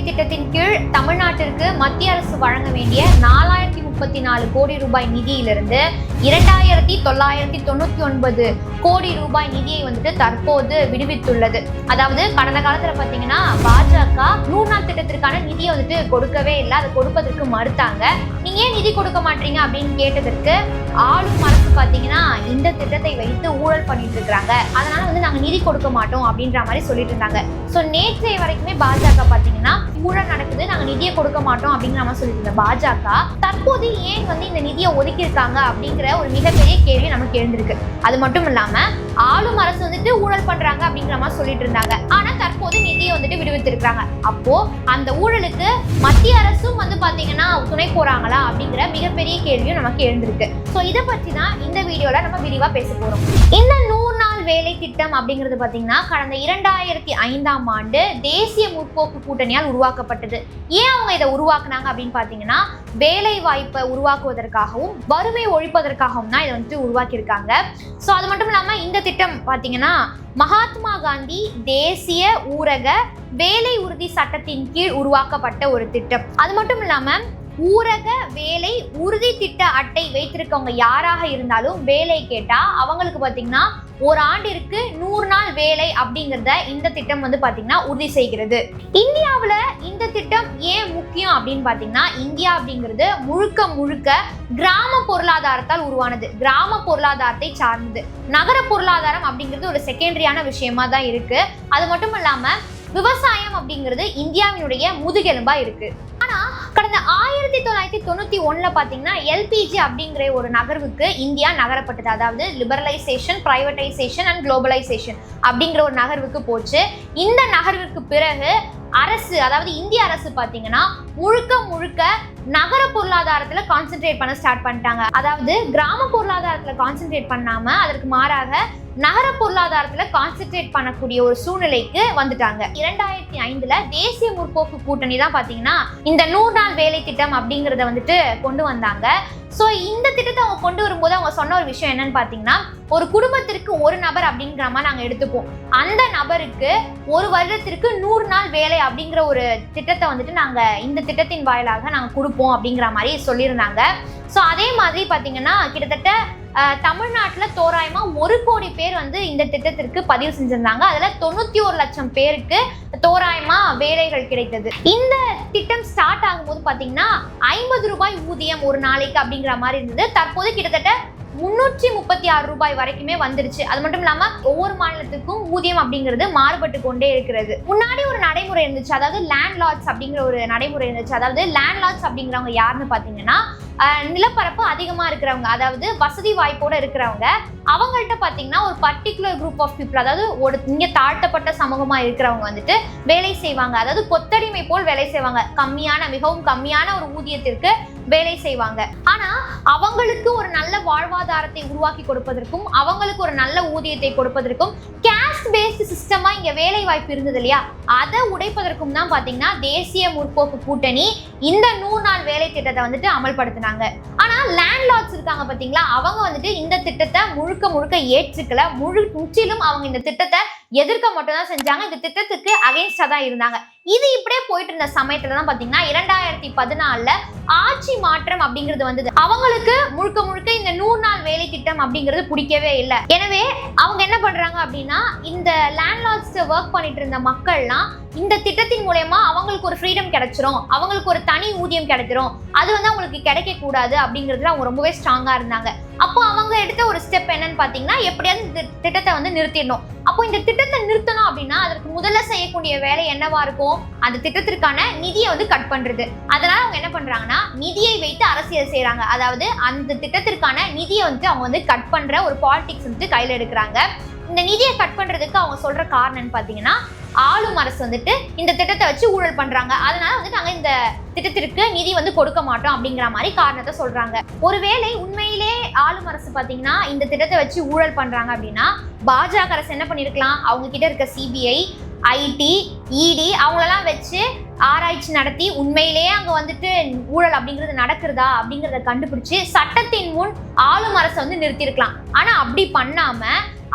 திட்டத்தின் கீழ் தமிழ்நாட்டிற்கு மத்திய அரசு வழங்க வேண்டிய 4034 கோடி ரூபாய் நிதியிலிருந்து 2999 கோடி ரூபாய் நிதியை வந்துட்டு தற்போது விடுவித்துள்ளது. அதாவது கடந்த காலத்துல பாத்தீங்கன்னா பாஜக 100 நாள் திட்டத்திற்கான நிதியை வந்துட்டு கொடுக்கவே இல்லை, அதை கொடுப்பதற்கு மறுத்தாங்க. நீங்க ஏன் நிதி கொடுக்க மாட்டீங்க அப்படின்னு கேட்டதற்கு ஆளும் அரசு பாத்தீங்கன்னா இந்த திட்டத்தை வைத்து ஊழல் பண்ணிட்டு இருக்காங்க, அதனால வந்து நாங்க நிதி கொடுக்க மாட்டோம் அப்படின்ற மாதிரி சொல்லிட்டு இருந்தாங்க. சோ நேற்றைய வரைக்குமே பாஜக பாத்தீங்கன்னா ஊழல் நடக்குது, நாங்க நிதியை கொடுக்க மாட்டோம் அப்படிங்கிற மாதிரி சொல்லிட்டு இருந்த பாஜக தற்போது ஏன் வந்து இந்த நிதியை ஒதுக்கி இருக்காங்க அப்படிங்கிற ஒரு மிகப்பெரிய கேள்வி நமக்கு எழுந்திருக்கு. அது மட்டும் இல்லாம ஆளும் அரசு வந்துட்டு ஊழல் பண்றாங்க அப்படிங்கிற மாதிரி சொல்லிட்டு இருந்தாங்க. ஆனா தற்போது நிதியை வந்துட்டு விடுவித்திருக்காங்க. அப்போ அந்த ஊழலுக்கு மத்திய அரசும் வந்து பாத்தீங்கன்னா துணை போறாங்களா அப்படிங்கிற மிகப்பெரிய கேள்வியும் நமக்கு எழுந்திருக்கு. சோ இதை பற்றி தான் இந்த வீடியோல நம்ம விரிவா பேச போறோம். இந்த 100 நாள் வேலை திட்டம் அப்படிங்கிறது பாத்தீங்கன்னா கடந்த 2005ஆம் ஆண்டு தேசிய முற்போக்கு கூட்டணியால் உருவாக்கப்பட்டது. ஏன் அவங்க இதை உருவாக்குனாங்க அப்படின்னு பாத்தீங்கன்னா வேலை வாய்ப்பை உருவாக்குவதற்காகவும் வறுமை ஒழிப்பதற்காகவும் தான் இதை வந்துட்டு உருவாக்கியிருக்காங்க. ஸோ அது மட்டும் இல்லாமல் இந்த திட்டம் பார்த்தீங்கன்னா மகாத்மா காந்தி தேசிய ஊரக வேலை உறுதி சட்டத்தின் கீழ் உருவாக்கப்பட்ட ஒரு திட்டம். அது மட்டும் இல்லாமல் ஊரக வேலை உறுதி திட்ட அட்டை வைத்திருக்கவங்க யாராக இருந்தாலும் வேலை கேட்டா அவங்களுக்கு பாத்தீங்கன்னா ஒரு ஆண்டிற்கு 100 நாள் வேலை அப்படிங்கிறத இந்த திட்டம் வந்து பாத்தீங்கன்னா உறுதி செய்கிறது. இந்தியாவுல இந்த திட்டம் ஏன் முக்கியம் அப்படின்னு பாத்தீங்கன்னா இந்தியா அப்படிங்கிறது முழுக்க முழுக்க கிராம பொருளாதாரத்தால் உருவானது, கிராம பொருளாதாரத்தை சார்ந்தது. நகர பொருளாதாரம் அப்படிங்கிறது ஒரு செகண்டரியான விஷயமா தான் இருக்கு. அது மட்டும் இல்லாம விவசாயம் அப்படிங்கிறது இந்தியாவினுடைய முதுகெலும்பா இருக்கு. ஆனா கடந்த 1991 பாத்தீங்கன்னா எல்பிஜி அப்படிங்கிற ஒரு நகர்வுக்கு இந்தியா நகரப்பட்டது. அதாவது லிபரலைசேஷன், பிரைவேடைசேஷன் அண்ட் குளோபலைசேஷன் அப்படிங்கிற ஒரு நகர்வுக்கு போச்சு. இந்த நகர்வுக்கு பிறகு அரசு, அதாவது இந்திய அரசு பாத்தீங்கன்னா முழுக்க முழுக்க நகர பொருளாதாரத்துல கான்சென்ட்ரேட் பண்ண ஸ்டார்ட் பண்ணிட்டாங்க. அதாவது கிராம பொருளாதாரத்துல கான்சென்ட்ரேட் பண்ணாம அதற்கு மாறாக நகர பொருளாதாரத்துல கான்சென்ட்ரேட் பண்ணக்கூடிய ஒரு சூழ்நிலைக்கு வந்துட்டாங்க. 2005ல தேசிய முற்போக்கு கூட்டணி தான் பாத்தீங்கன்னா இந்த 100 நாள் வேலை திட்டம் அப்படிங்கறத வந்துட்டு கொண்டு வந்தாங்க. ஸோ இந்த திட்டத்தை அவங்க கொண்டு வரும்போது அவங்க சொன்ன ஒரு விஷயம் என்னன்னு பார்த்தீங்கன்னா ஒரு குடும்பத்திற்கு ஒரு நபர் அப்படிங்கிற மாதிரி நாங்கள் எடுத்துப்போம். அந்த நபருக்கு ஒரு வருடத்திற்கு 100 நாள் வேலை அப்படிங்கிற ஒரு திட்டத்தை வந்துட்டு நாங்கள் இந்த திட்டத்தின் வாயிலாக நாங்கள் கொடுப்போம் அப்படிங்கிற மாதிரி சொல்லியிருந்தாங்க. ஸோ அதே மாதிரி பார்த்தீங்கன்னா கிட்டத்தட்ட தமிழ்நாட்டில் தோராயமா 1 கோடி பேர் வந்து இந்த திட்டத்திற்கு பதிவு செஞ்சிருந்தாங்க. அதுல 91 லட்சம் பேருக்கு தோராயமா வேலைகள் கிடைத்தது. இந்த திட்டம் ஸ்டார்ட் ஆகும்போது பாத்தீங்கன்னா 50 ரூபாய் ஊதியம் ஒரு நாளைக்கு அப்படிங்கிற மாதிரி இருந்தது. தற்போது கிட்டத்தட்ட 336 ரூபாய் வரைக்குமே வந்துருச்சு. அது மட்டும் இல்லாம ஒவ்வொரு மாநிலத்துக்கும் ஊதியம் அப்படிங்கிறது மாறுபட்டு கொண்டே இருக்கிறது. முன்னாடி ஒரு நடைமுறை இருந்துச்சு, அதாவது லேண்ட் லாட்ஸ் அப்படிங்கிற ஒரு நடைமுறை இருந்துச்சு. அதாவது லேண்ட் லாட்ஸ் அப்படிங்கிறவங்க யாருன்னு பாத்தீங்கன்னா நிலப்பரப்பு அதிகமா இருக்கிறவங்க, அதாவது வசதி வாய்ப்போட இருக்கிறவங்க. அவங்கள்ட்ட பாத்தீங்கன்னா ஒரு பர்டிகுலர் குரூப் ஆஃப் பீப்புள், அதாவது இங்க தாழ்த்தப்பட்ட சமூகமா இருக்கிறவங்க வந்துட்டு வேலை செய்வாங்க. அதாவது கொத்தடிமை போல் வேலை செய்வாங்க, மிகவும் கம்மியான ஒரு ஊதியத்திற்கு வேலை செய்வாங்க. ஆனா அவங்களுக்கு ஒரு நல்ல வாழ்வாதாரத்தை உருவாக்கி கொடுப்பதற்கும் அவங்களுக்கு ஒரு நல்ல ஊதியத்தை கொடுப்பதற்கும் கேஸ்ட் பேஸ்ட் சிஸ்டமா இங்க வேலை வாய்ப்பு இருந்தது இல்லையா, அதை உடைப்பதற்கும் தான் பாத்தீங்கன்னா தேசிய முற்போக்கு கூட்டணி இந்த 100 நாள் வேலை திட்டத்தை வந்துட்டு அமல்படுத்தினாங்க. ஆனா லேண்ட் லார்ட்ஸ் இருக்காங்க பாத்தீங்களா, அவங்க வந்துட்டு இந்த திட்டத்தை முழுக்க ஏற்றுக்கல. முற்றிலும் அவங்க இந்த திட்டத்தை எதிர்க்க மட்டும் தான் செஞ்சாங்க. இந்த திட்டத்துக்கு அகைன்ஸ்டா தான் இருந்தாங்க. இது இப்படியே போயிட்டு இருந்த சமயத்துல தான் பாத்தீங்கன்னா 2014ல ஆட்சி மாற்றம் அப்படிங்கிறது வந்தது. அவங்களுக்கு முழுக்க இந்த 100 நாள் வேலை திட்டம் அப்படிங்கிறது பிடிக்கவே இல்லை. எனவே அவங்க என்ன பண்றாங்க அப்படின்னா இந்த லேண்ட் லார்ட்ஸ் ஒர்க் பண்ணிட்டு இருந்த மக்கள்லாம் இந்த திட்டத்தின் மூலமா அவங்களுக்கு ஒரு ஃப்ரீடம் கிடைச்சிரும், அவங்களுக்கு ஒரு தனி ஊதியம் கிடைச்சிரும், அது வந்து அவங்களுக்கு கிடைக்க கூடாது அப்படிங்கிறதுல அவங்க ரொம்பவே ஸ்ட்ராங்கா இருந்தாங்க. அப்போ அவங்க எடுத்த ஒரு ஸ்டெப் என்னன்னு பாத்தீங்கன்னா எப்படியாவது இந்த திட்டத்தை வந்து நிறுத்திடணும். அப்போ இந்த திட்டத்தை நிறுத்தணும் அப்படின்னா அதற்கு முதல்ல செய்யக்கூடிய வேலை என்னவா இருக்கும், அந்த திட்டத்திற்கான நிதியை வந்து கட் பண்றது. அதனால அவங்க என்ன பண்றாங்கன்னா நிதியை வைத்து அரசியல் செய்யறாங்க. அதாவது அந்த திட்டத்திற்கான நிதியை வந்து அவங்க வந்து கட் பண்ற ஒரு பாலிடிக்ஸ் வந்து கையில எடுக்கிறாங்க. இந்த நிதியை கட் பண்றதுக்கு அவங்க சொல்ற காரணம்னு பாத்தீங்கன்னா ஆளும் அரசு வந்துட்டு இந்த திட்டத்தை வச்சு ஊழல் பண்றாங்க, அதனால வந்து நாங்க இந்த திட்டத்திற்கு நிதி வந்து கொடுக்க மாட்டோம் அப்படிங்கிற மாதிரி காரணத்தை சொல்றாங்க. ஒருவேளை உண்மையிலே ஆளும் அரசு பாத்தீங்கன்னா இந்த திட்டத்தை வச்சு ஊழல் பண்றாங்க அப்படின்னா பாஜக அரசு என்ன பண்ணிருக்கலாம், அவங்க கிட்ட இருக்க சிபிஐ ஐடி, இடி அவங்களெல்லாம் வச்சு ஆராய்ச்சி நடத்தி உண்மையிலேயே அங்க வந்துட்டு ஊழல் அப்படிங்கிறது நடக்கிறதா அப்படிங்கிறத கண்டுபிடிச்சு சட்டத்தின் முன் ஆளும் அரசை வந்து நிறுத்திருக்கலாம். ஆனா அப்படி பண்ணாம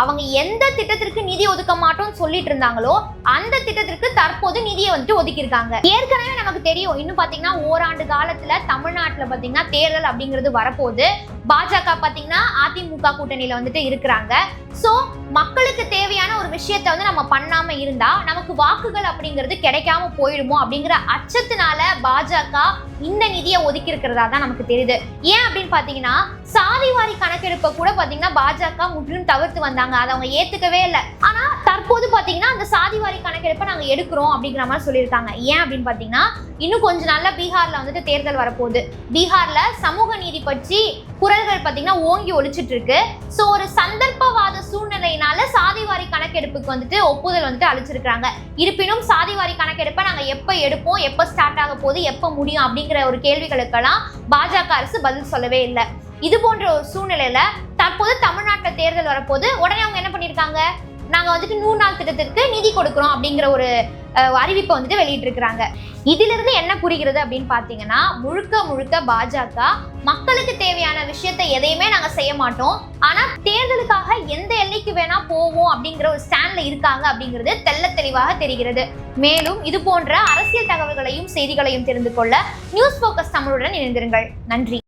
அவங்க எந்த திட்டத்திற்கு நிதி ஒதுக்க மாட்டோம்னு சொல்லிட்டு இருந்தாங்களோ அந்த திட்டத்திற்கு தற்போது நிதியை வந்துட்டு ஒதுக்கியிருக்காங்க. ஏற்கனவே நமக்கு தெரியும், இன்னும் பாத்தீங்கன்னா ஓராண்டு காலத்துல தமிழ்நாட்டுல பாத்தீங்கன்னா தேர்தல் அப்படிங்கிறது வரப்போகுது. பாஜக பாத்தீங்கன்னா அதிமுக கூட்டணியில வந்துட்டு இருக்கிறாங்க. சோ மக்களுக்கு தேவையான ஒரு விஷயத்த வந்து நம்ம பண்ணாம இருந்தா நமக்கு வாக்குகள் அப்படிங்கிறது கிடைக்காம போயிடுமோ அப்படிங்கிற அச்சத்தினால பாஜக இந்த நிதியை ஒதுக்கி இருக்கிறதா தான் நமக்கு தெரியுது. ஏன் அப்படின்னு பாத்தீங்கன்னா சாதிவாரி கணக்கெடுப்பை கூட பாத்தீங்கன்னா பாஜக முற்றிலும் தவிர்த்து வந்தாங்க. அதை அவங்க ஏத்துக்கவே இல்லை. ஆனா தற்போது பாத்தீங்கன்னா அந்த சாதிவாரி கணக்கெடுப்பை நாங்க எடுக்கிறோம் அப்படிங்கிற மாதிரி சொல்லியிருக்காங்க. ஏன் அப்படின்னு பாத்தீங்கன்னா இன்னும் கொஞ்ச நாள்ல பீகார்ல வந்துட்டு தேர்தல் வரப்போகுது. பீகார்ல சமூக நீதி பற்றி குரல்கள் பாத்தீங்கன்னா ஓங்கி ஒழிச்சிட்டு இருக்கு. சோ ஒரு சந்தர்ப்பவாத சூழ்நிலையினால சாதிவாரி கணக்கெடுப்புக்கு வந்துட்டு ஒப்புதல் வந்துட்டு அளிச்சிருக்காங்க. இருப்பினும் சாதிவாரி கணக்கெடுப்பை நாங்க எப்ப எடுப்போம், எப்ப ஸ்டார்ட் ஆக போகுது, எப்ப முடியும் அப்படிங்கிற ஒரு கேள்விகளுக்கெல்லாம் பாஜக அரசு பதில் சொல்லவே இல்லை. இது போன்ற ஒரு சூழ்நிலையில தற்போது தமிழ்நாட்டில் தேர்தல் வரப்போது உடனே அவங்க என்ன பண்ணிருக்காங்க, நாங்க வந்துட்டு 100 நாள் திட்டத்திற்கு நிதி கொடுக்கிறோம் அப்படிங்கிற ஒரு அறிவிப்பை வந்துட்டு வெளியிட்டு இருக்கிறாங்க. இதிலிருந்து என்ன புரிகிறது அப்படின்னு பாத்தீங்கன்னா முழுக்க முழுக்க பாஜக மக்களுக்கு தேவையான விஷயத்தை எதையுமே நாங்க செய்ய மாட்டோம், ஆனா தேர்தலுக்காக எந்த எல்லைக்கு வேணா போவோம் அப்படிங்கிற ஒரு ஸ்டாண்ட்ல இருக்காங்க அப்படிங்கிறது தெள்ள தெளிவாக தெரிகிறது. மேலும் இது போன்ற அரசியல் தகவல்களையும் செய்திகளையும் தெரிந்து கொள்ள நியூஸ் போக்கஸ் தமிழுடன் இணைந்திருங்கள். நன்றி.